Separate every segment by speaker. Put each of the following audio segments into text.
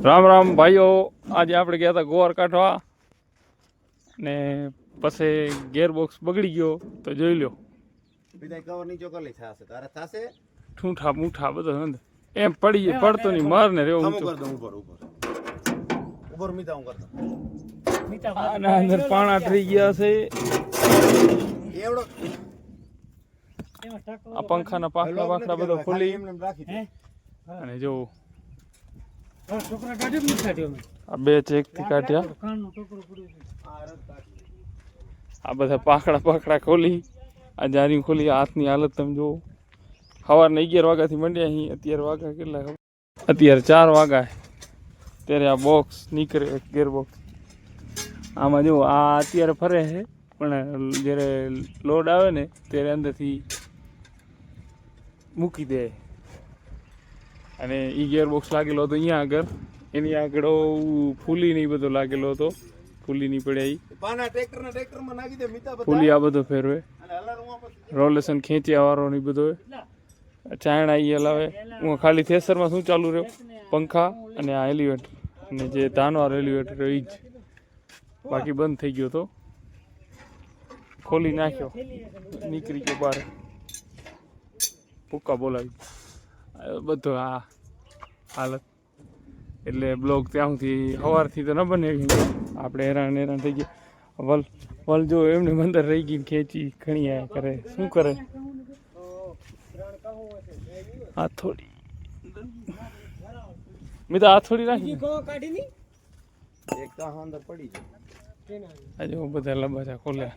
Speaker 1: રામ રામ ભાઈઓ, આજે આપણે ગયા હતા ગોવાર કાઢવા ને પછી ગેરબોક્સ બગડી ગયો તો જોઈ લો. ઠૂંઠા મૂઠા બધો એમ પડી પડતો નહીં, માર ને રેવું આના અંદર પાણા થઈ ગયા છે. આ પંખાના પાંખડા પાંખડા બધો ખોલી અને જો આ બે ચેક થી કાઢ્યા. આ બધા પાંખડા પાંખડા ખોલી, આ જારી ખોલી. હાથની હાલત તમે જુઓ. સવારના 11 વાગ્યાથી મંડ્યા અહીં. અત્યારે વાગ્યા કેટલા ખબર? અત્યારે 4 વાગ્યા. ત્યારે આ બોક્સ નીકળે, ગેર બોક્સ. આમાં જો આ અત્યારે ફરે છે, પણ જ્યારે લોડ આવે ને ત્યારે અંદરથી મૂકી દે. અને એ ગેરબોક્સ લાગેલો હતો અહીંયા આગળ, એની આગળ ફૂલી ને બધો લાગેલો હતો. ફૂલી નહીં પડ્યા, ફૂલી આ બધો ફેરવે. રોલેશન ખેંચ્યા વાળો ની બધો ચાયણા એ હલાવે. હું ખાલી થેસરમાં શું ચાલુ રહ્યો? પંખા અને આ એલિવેટર, અને જે ધાનવાર એલિવેટર એ જ. બાકી બંધ થઈ ગયો તો ખોલી નાખ્યો, નીકળી ગયો બહાર. ભૂકા બોલાવી બધો આ હાલત. એટલે બ્લોગ ત્યાં સુધી સવારથી તો ન બને, આપણે હેરાન થઈ ગયા. વલ જો એમને અંદર રહી ગઈ, ખેંચી ઘણી આ કરે. શું કરે? હાથોડી મેં તો હાથોડી રાખી. આજે બધા લબાચા ખોલ્યા.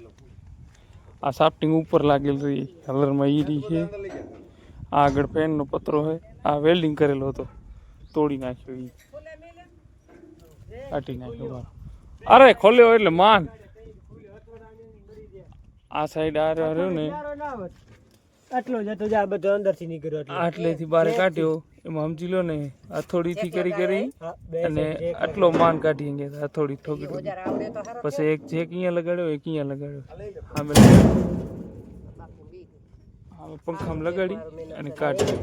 Speaker 1: આ સાફ્ટિંગ ઉપર લાગેલ રહી, કલરમાં ઈ છે. આ આગળ પેનનો પતરો છે, આ વેલ્ડિંગ કરેલો હતો, તોડી નાખ્યો. ઈ કાઢી નાખ્યો. અરે ખોલ્યો એટલે માન. આ સાઈડ આ રહ્યો ને,
Speaker 2: આટલો જ હતો, આ બધો અંદરથી નીકળ્યો.
Speaker 1: આટલેથી બહાર કાઢ્યો. એમાં સમજી લો ને, હથોડીથી કરી અને આટલો માન કાઢી ગયા. હથોડી ઠોકી પછી એક ચેક અહીંયા લગાડ્યો, એક અહીંયા લગાડ્યો. આમે પંખામાં લગાડી અને કાઢી.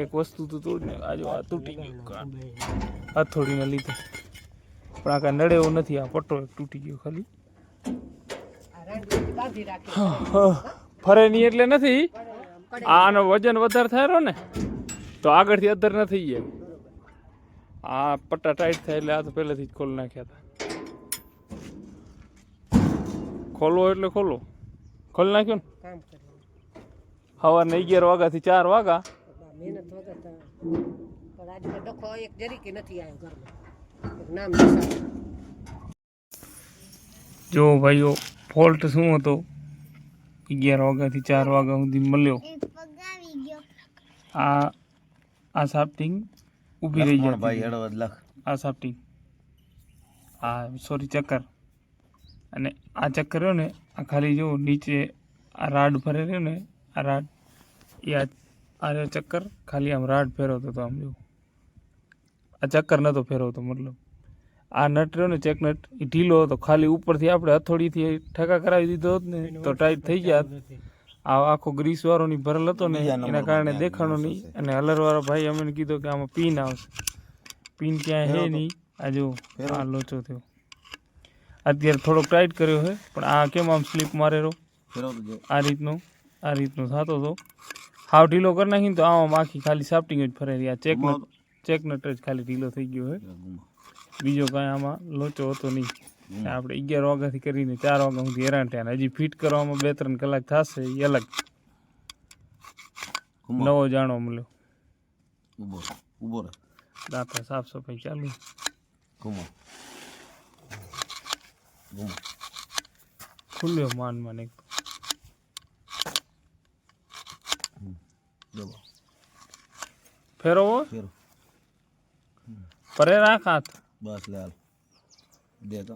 Speaker 1: એક વસ્તુ તો તોડીને આજુ આ તૂટી ગયું હથોડીને લીધે. પણ આ કાંઈ નડે એવું નથી. આ પટ્ટો એક તૂટી ગયો ખાલી. ફરે નહીં એટલે નથી. આનો વજન વધારે થાય ને તો આગળથી અધર ન થઈ જાય. આ પટ્ટા ટાઈટ થાય એટલે આ તો પહેલેથી જ ખોલી નાખ્યા હતા. ખોલવો એટલે ખોલો, ખોલી નાખ્યો ને. સવારના 11 વાગ્યાથી 4 વાગ્યા. જો ભાઈઓ, ફોલ્ટ શું હતો? 11 વાગ્યાથી 4 વાગ્યા સુધી મળ્યો. આ સાફ્ટિંગ ઊભી રહી જાય. આ સાફ્ટિંગ, આ સોરી ચક્કર. અને આ ચક્કર રહ્યો ને, આ ખાલી જો નીચે આ રાડ ફરે રહ્યો ને, આ રાડ એ આ ચક્કર ખાલી આમ રાડ ફેરવતો હતો. આમ જો આ ચક્કર નહોતો ફેરવતો. મતલબ આ નટ રહ્યો ને, ચેક નટ, એ ઢીલો હતો. ખાલી ઉપરથી આપણે હથોડીથી ઠેકા કરાવી દીધો હોત ને તો ટાઈટ થઈ ગયા. આ આખો ગ્રીસ વાળો ની ભરેલ હતો ને, એના કારણે દેખાણો નહીં. અને હલરવાળો ભાઈ અમને કીધું કે આમાં પીન આવશે. પીન ક્યાંય હે નહીં. આ જો આ લોચો થયો. અત્યારે થોડોક ટાઈટ કર્યો છે, પણ આ કેમ આમ સ્લીપ મારેલો આ રીતનો થતો હતો. હાવ ઢીલો કરી નાખીને તો આમાં આખી ખાલી સાફ્ટિંગ જ ફરેલી. આ ચેક નટ જ ખાલી ઢીલો થઈ ગયો છે. બીજો કાંઈ આમાં લોચો હતો નહીં. આપણે 11 વાગ્યાથી કરીને 4 વાગ્યા સુધી હેરાન થયા. હજી ફિટ કરવામાં 2-3 કલાક થશે. એ અલગ નવો જાણો મળ્યો. દાંતા સાફ સફાઈ ચાલુ. ખુલ્યો માન એક ફેરવો પરે રાખ હાથ. બસ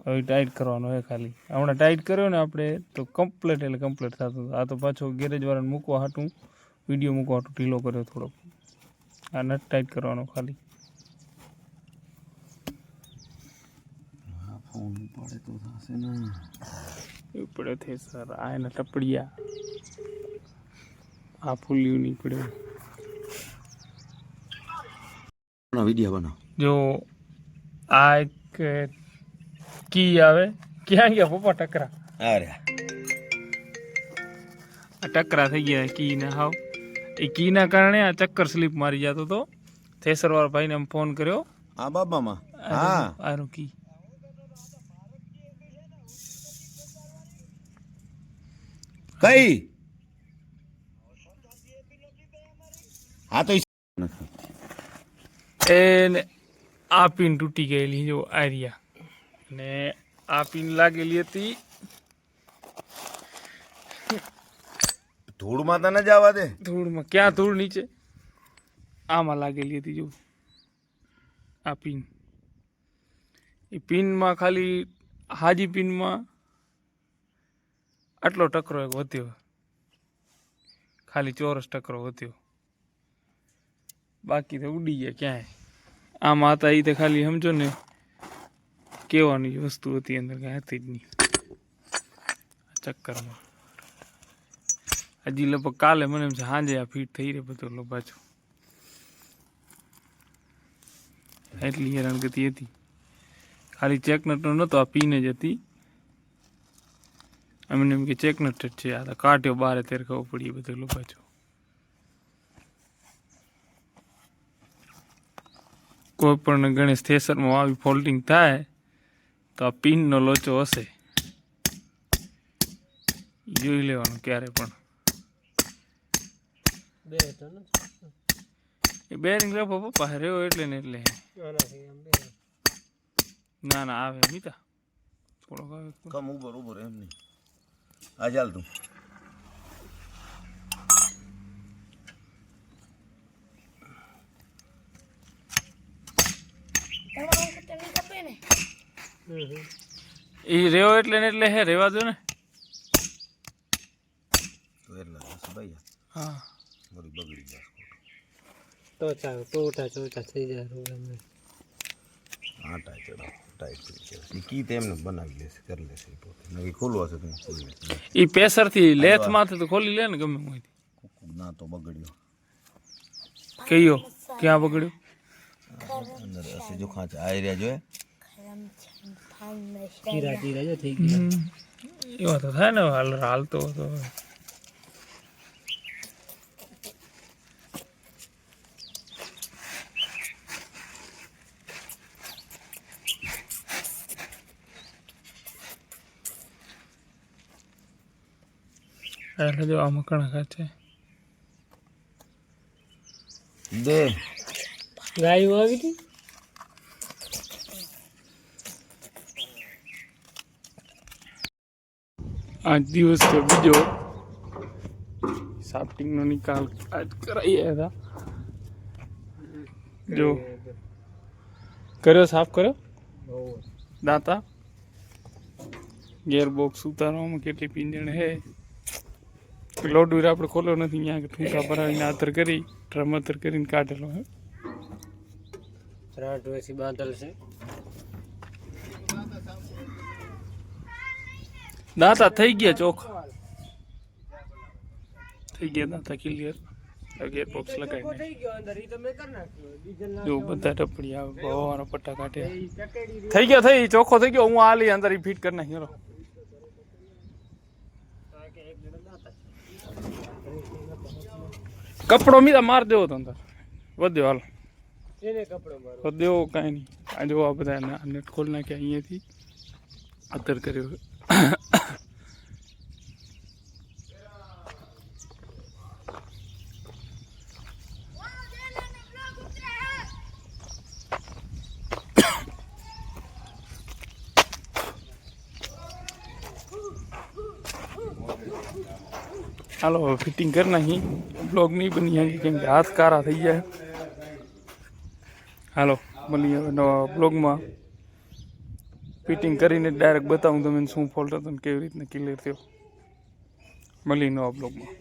Speaker 1: હવે ટાઈટ કરવાનો હોય ખાલી. હમણાં ટાઈટ કર્યો ને આપણે તો કમ્પ્લીટ એટલે કમ્પ્લીટ થતું. આ તો પાછો ગેરેજ વાળાને મૂકવા હાટું, વિડીયો મૂકવા હાટું ઢીલો કર્યો થોડોક. આ નટ ટાઈટ કરવાનો ખાલી. પડે છે સર. આ એના ટપડિયા, આ ફૂલ્યું નહીં પડે.
Speaker 3: વિડીયો બનાવ.
Speaker 1: જો આ એક કી આવે. ક્યાં ગયા પપ્પા ટકરા?
Speaker 3: અરે
Speaker 1: આ ટકરા થઈ ગયા કી ના હાવ. એ કી ના કારણે આ ચક્કર સ્લીપ મારી જતો હતો. થેસર વાળા ભાઈને આમ ફોન કર્યો.
Speaker 3: હા બાબામાં હા
Speaker 1: આનું કી
Speaker 3: કઈ હા તો
Speaker 1: એને આ પિન તૂટી ગયેલી જો આરિયા અને આ પિન લાગેલી હતી
Speaker 3: ધૂળમાં તને જવા દે.
Speaker 1: ધૂળમાં. ક્યાં ધૂળ? નીચે આમાં લાગેલી હતી જો આ પિન. એ પિનમાં ખાલી હાજી પિનમાં આટલો ટકરો એક વધ્યો, ખાલી ચોરસ ટકરો વધ્યો, બાકી તો ઉડી ગયા ક્યાંય. આમાં હતા એ તો ખાલી સમજો ને કહેવાની વસ્તુ હતી, અંદર કાંઈ હતી જ નહીં ચક્કરમાં. હજી લગભગ કાલે મને એમ છે સાંજે આ ફીટ થઈ રહે બધો લો પાછું. એટલી હેરાનગતિ હતી. ખાલી ચેકનટનો નહોતો, આ પીને જ હતી. અમને એમ કે ચેકનટ જ છે, આ તો કાઢ્યો બારે ત્યારે ખબર પડી બધું લો પાછું. કોઈ પણ ગણેશ થેસરમાં આવી ફોલ્ટિંગ થાય તો આ પિનનો લોચો હશે, જોઈ લેવાનું ક્યારે પણ. એ બેરિંગ લખો પપ્પા રહ્યો એટલે ને એટલે. ના ના આવે મીતા થોડોક આવે.
Speaker 3: કમ ઉભર એમ નહીં. આ ચાલ તું
Speaker 1: એ રેવો એટલે ને એટલે હે રેવા દો ને.
Speaker 3: ભાઈ
Speaker 1: હા
Speaker 3: મોરી બગડી જાય
Speaker 2: તો ચાલો ટોટા ચોટા થઈ જાય
Speaker 3: હા ટાઈટ કરી છે કી તેમને બનાવી લેશે કરી લેશે પોતે નવી ખોલવા છે તમે ખોલી લેશે.
Speaker 1: એ પ્રેશરથી લેથ માંથી તો ખોલી લે ને ગમે હોય.
Speaker 3: ના તો બગડ્યો
Speaker 1: કયો ક્યાં બગડ્યો?
Speaker 3: અંદર હશે જો ખાંચ આવી રહ્યા જોઈએ
Speaker 2: ટીરા ટીરા જો થઈ ગયા.
Speaker 1: એવા તો થાય ને હાલતો હતો. એટલે જો આમાં કણકા છે
Speaker 3: દે
Speaker 2: ગાયો આવી હતી.
Speaker 1: આજ દિવસ તો બીજો સાફ્ટિંગનો નિકાલ આજ કરાવી હતા. જો કર્યો, સાફ કર્યો દાંતા. ગેરબોક્સ ઉતારવામાં કેટલી પીંજણ હે. લોડ વીર આપણે ખોલ્યો નથી, અહીંયા ઠૂંકા ભરાવીને આતર કરી ડ્રમ આતર કરીને કાઢેલો હે.
Speaker 2: રાટ વેસી બાંધેલ છે.
Speaker 1: દાંતા થઈ ગયા ચોખા, થઈ ગયા દાંતા ક્લિયર. ગેરબોક્સ લગાવીને
Speaker 2: થઈ ગયો અંદર ઈ તમે કરી નાખ્યો ડીઝલ ના.
Speaker 1: જો બધા ટપડી આવે હવાના પટ્ટા કાઢે. થઈ ગયો, થઈ ચોખ્ખો થઈ ગયો. હું આલી અંદર ફિટ કરી નાખી. કપડો મીતા માર દેવો તો અંદર વધ્યો. હાલ
Speaker 2: એને કપડો મારો
Speaker 1: વધ્યો કાંઈ નહીં. આ જો આ બધા નેટ ખોલી નાખ્યા અહીંયાથી અત્તર કર્યો. હાલો ફિટિંગ કરી નાખી. બ્લોગ નહીં બની શકે કેમ કે હાથ કારા થઈ જાય. હાલો બની હવે નવા બ્લોગમાં ફિટિંગ કરીને ડાયરેક્ટ બતાવું તમને શું ફોલ્ટ હતો ને કેવી રીતના ક્લિયર થયો. મળી નવા બ્લોગમાં.